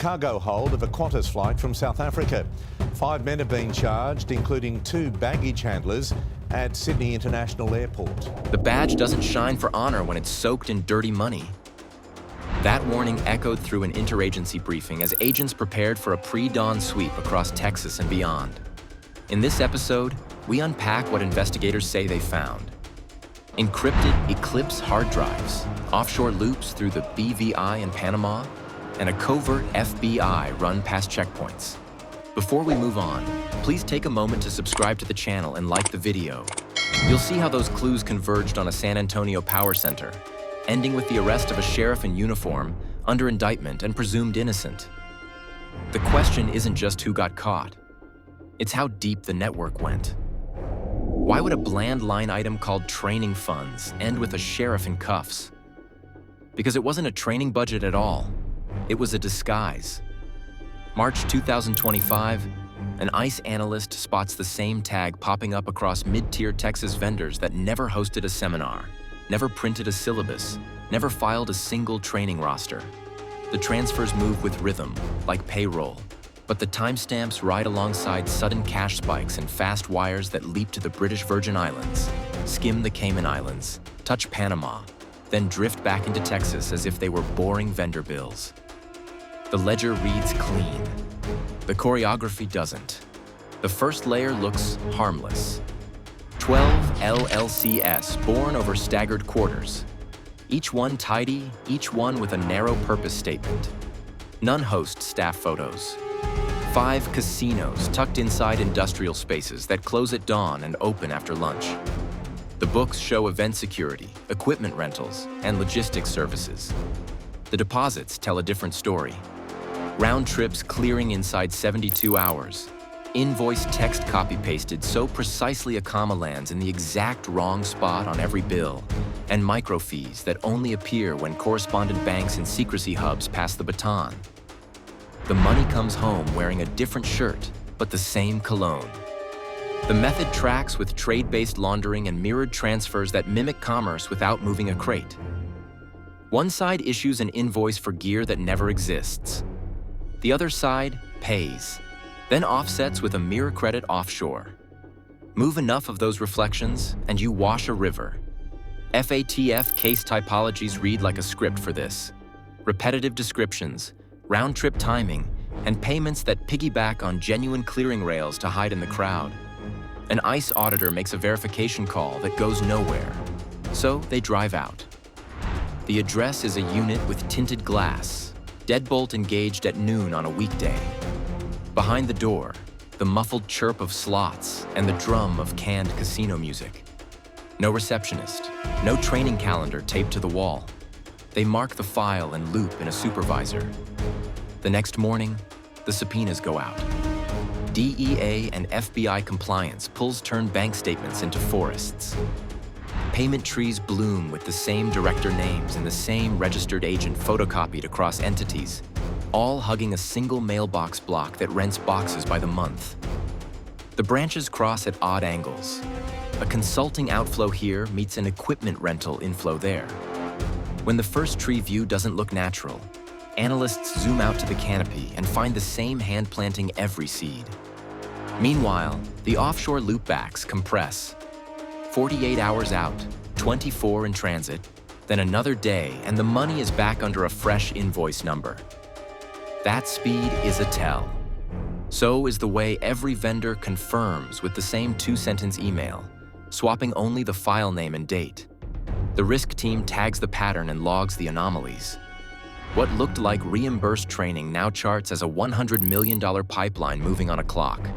cargo hold of a Qantas flight from South Africa. 5 men have been charged, including 2 baggage handlers at Sydney International Airport. The badge doesn't shine for honor when it's soaked in dirty money. That warning echoed through an interagency briefing as agents prepared for a pre-dawn sweep across Texas and beyond. In this episode, we unpack what investigators say they found. Encrypted Eclipse hard drives, offshore loops through the BVI in Panama, and a covert FBI run past checkpoints. Before we move on, please take a moment to subscribe to the channel and like the video. You'll see how those clues converged on a San Antonio power center, ending with the arrest of a sheriff in uniform, under indictment and presumed innocent. The question isn't just who got caught, it's how deep the network went. Why would a bland line item called training funds end with a sheriff in cuffs? Because it wasn't a training budget at all. It was a disguise. March 2025, an ICE analyst spots the same tag popping up across mid-tier Texas vendors that never hosted a seminar, never printed a syllabus, never filed a single training roster. The transfers move with rhythm, like payroll, but the timestamps ride alongside sudden cash spikes and fast wires that leap to the British Virgin Islands, skim the Cayman Islands, touch Panama, then drift back into Texas as if they were boring vendor bills. The ledger reads clean. The choreography doesn't. The first layer looks harmless. 12 LLCs born over staggered quarters. Each one tidy, each one with a narrow purpose statement. None host staff photos. 5 casinos tucked inside industrial spaces that close at dawn and open after lunch. The books show event security, equipment rentals, and logistics services. The deposits tell a different story. Round trips clearing inside 72 hours. Invoice text copy-pasted so precisely a comma lands in the exact wrong spot on every bill, and microfees that only appear when correspondent banks and secrecy hubs pass the baton. The money comes home wearing a different shirt, but the same cologne. The method tracks with trade-based laundering and mirrored transfers that mimic commerce without moving a crate. One side issues an invoice for gear that never exists. The other side pays, then offsets with a mirror credit offshore. Move enough of those reflections, and you wash a river. FATF case typologies read like a script for this. Repetitive descriptions, round-trip timing, and payments that piggyback on genuine clearing rails to hide in the crowd. An ICE auditor makes a verification call that goes nowhere, so they drive out. The address is a unit with tinted glass, deadbolt engaged at noon on a weekday. Behind the door, the muffled chirp of slots and the drum of canned casino music. No receptionist, no training calendar taped to the wall. They mark the file and loop in a supervisor. The next morning, the subpoenas go out. DEA and FBI compliance pulls turned bank statements into forests. Payment trees bloom with the same director names and the same registered agent photocopied across entities, all hugging a single mailbox block that rents boxes by the month. The branches cross at odd angles. A consulting outflow here meets an equipment rental inflow there. When the first tree view doesn't look natural, analysts zoom out to the canopy and find the same hand planting every seed. Meanwhile, the offshore loopbacks compress. 48 hours out, 24 in transit, then another day and the money is back under a fresh invoice number. That speed is a tell. So is the way every vendor confirms with the same 2-sentence email, swapping only the file name and date. The risk team tags the pattern and logs the anomalies. What looked like reimbursed training now charts as a $100 million pipeline moving on a clock.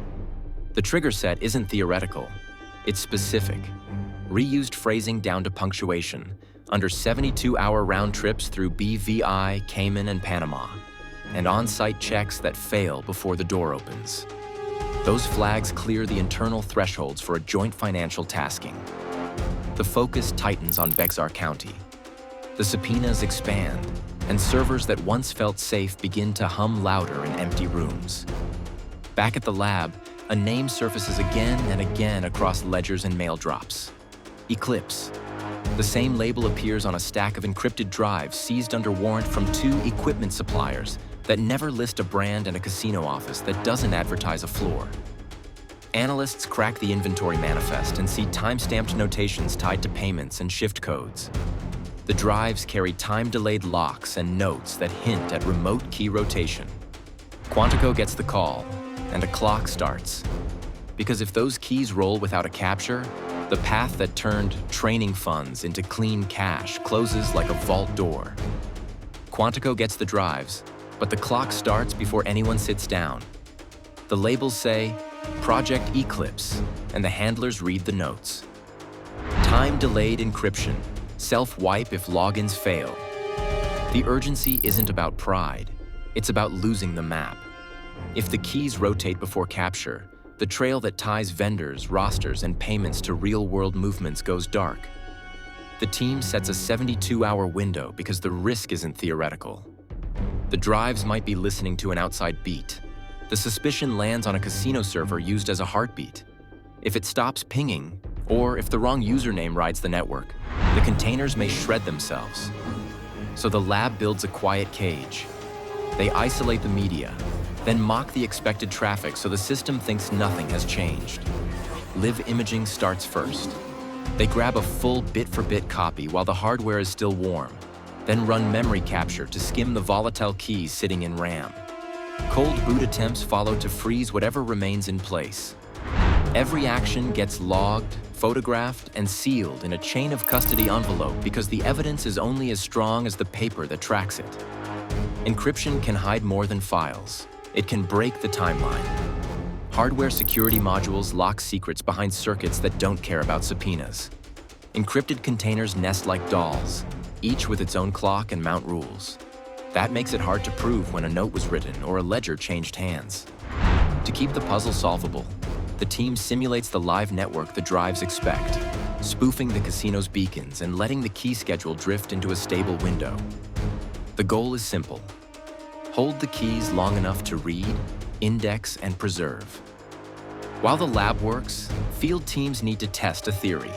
The trigger set isn't theoretical, it's specific. Reused phrasing down to punctuation, under 72-hour round trips through BVI, Cayman, and Panama, and on-site checks that fail before the door opens. Those flags clear the internal thresholds for a joint financial tasking. The focus tightens on Bexar County. The subpoenas expand, and servers that once felt safe begin to hum louder in empty rooms. Back at the lab, a name surfaces again and again across ledgers and mail drops. Eclipse. The same label appears on a stack of encrypted drives seized under warrant from 2 equipment suppliers, that never list a brand in a casino office that doesn't advertise a floor. Analysts crack the inventory manifest and see time-stamped notations tied to payments and shift codes. The drives carry time-delayed locks and notes that hint at remote key rotation. Quantico gets the call, and a clock starts. Because if those keys roll without a capture, the path that turned training funds into clean cash closes like a vault door. Quantico gets the drives, but the clock starts before anyone sits down. The labels say, Project Eclipse, and the handlers read the notes. Time-delayed encryption, self-wipe if logins fail. The urgency isn't about pride, it's about losing the map. If the keys rotate before capture, the trail that ties vendors, rosters, and payments to real-world movements goes dark. The team sets a 72-hour window because the risk isn't theoretical. The drives might be listening to an outside beat. The suspicion lands on a casino server used as a heartbeat. If it stops pinging, or if the wrong username rides the network, the containers may shred themselves. So the lab builds a quiet cage. They isolate the media, then mock the expected traffic so the system thinks nothing has changed. Live imaging starts first. They grab a full bit-for-bit copy while the hardware is still warm, then run memory capture to skim the volatile keys sitting in RAM. Cold boot attempts follow to freeze whatever remains in place. Every action gets logged, photographed, and sealed in a chain of custody envelope because the evidence is only as strong as the paper that tracks it. Encryption can hide more than files. It can break the timeline. Hardware security modules lock secrets behind circuits that don't care about subpoenas. Encrypted containers nest like dolls, each with its own clock and mount rules. That makes it hard to prove when a note was written or a ledger changed hands. To keep the puzzle solvable, the team simulates the live network the drives expect, spoofing the casino's beacons and letting the key schedule drift into a stable window. The goal is simple. Hold the keys long enough to read, index, and preserve. While the lab works, field teams need to test a theory.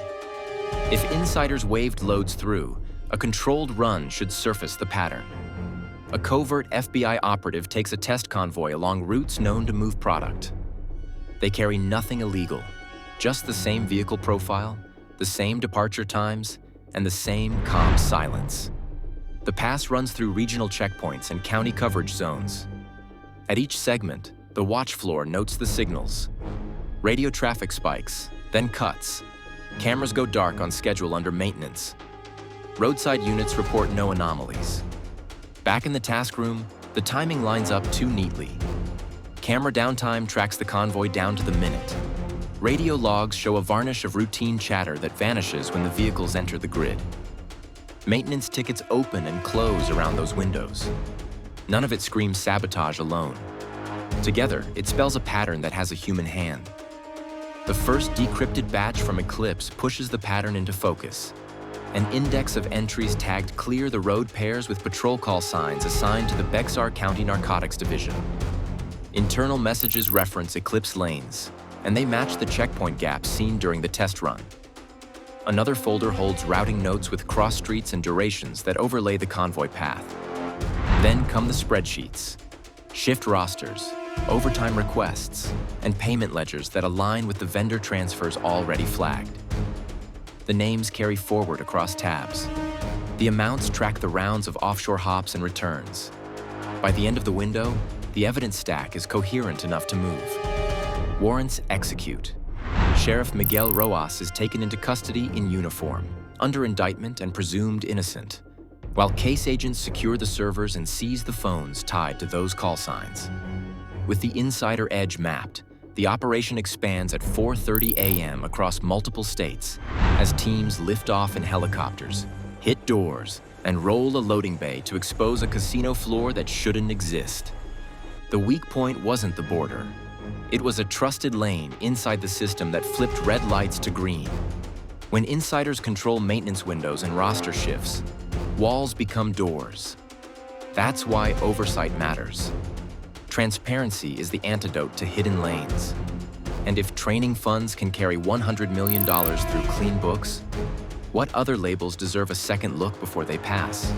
If insiders waved loads through, a controlled run should surface the pattern. A covert FBI operative takes a test convoy along routes known to move product. They carry nothing illegal, just the same vehicle profile, the same departure times, and the same calm silence. The pass runs through regional checkpoints and county coverage zones. At each segment, the watch floor notes the signals. Radio traffic spikes, then cuts. Cameras go dark on schedule under maintenance. Roadside units report no anomalies. Back in the task room, the timing lines up too neatly. Camera downtime tracks the convoy down to the minute. Radio logs show a varnish of routine chatter that vanishes when the vehicles enter the grid. Maintenance tickets open and close around those windows. None of it screams sabotage alone. Together, it spells a pattern that has a human hand. The first decrypted batch from Eclipse pushes the pattern into focus. An index of entries tagged clear the road pairs with patrol call signs assigned to the Bexar County Narcotics Division. Internal messages reference Eclipse lanes, and they match the checkpoint gaps seen during the test run. Another folder holds routing notes with cross streets and durations that overlay the convoy path. Then come the spreadsheets, shift rosters, overtime requests, and payment ledgers that align with the vendor transfers already flagged. The names carry forward across tabs. The amounts track the rounds of offshore hops and returns. By the end of the window, the evidence stack is coherent enough to move. Warrants execute. Sheriff Miguel Rojas is taken into custody in uniform, under indictment and presumed innocent, while case agents secure the servers and seize the phones tied to those call signs. With the insider edge mapped, the operation expands at 4:30 a.m. across multiple states as teams lift off in helicopters, hit doors, and roll a loading bay to expose a casino floor that shouldn't exist. The weak point wasn't the border. It was a trusted lane inside the system that flipped red lights to green. When insiders control maintenance windows and roster shifts, walls become doors. That's why oversight matters. Transparency is the antidote to hidden lanes. And if training funds can carry $100 million through clean books, what other labels deserve a second look before they pass?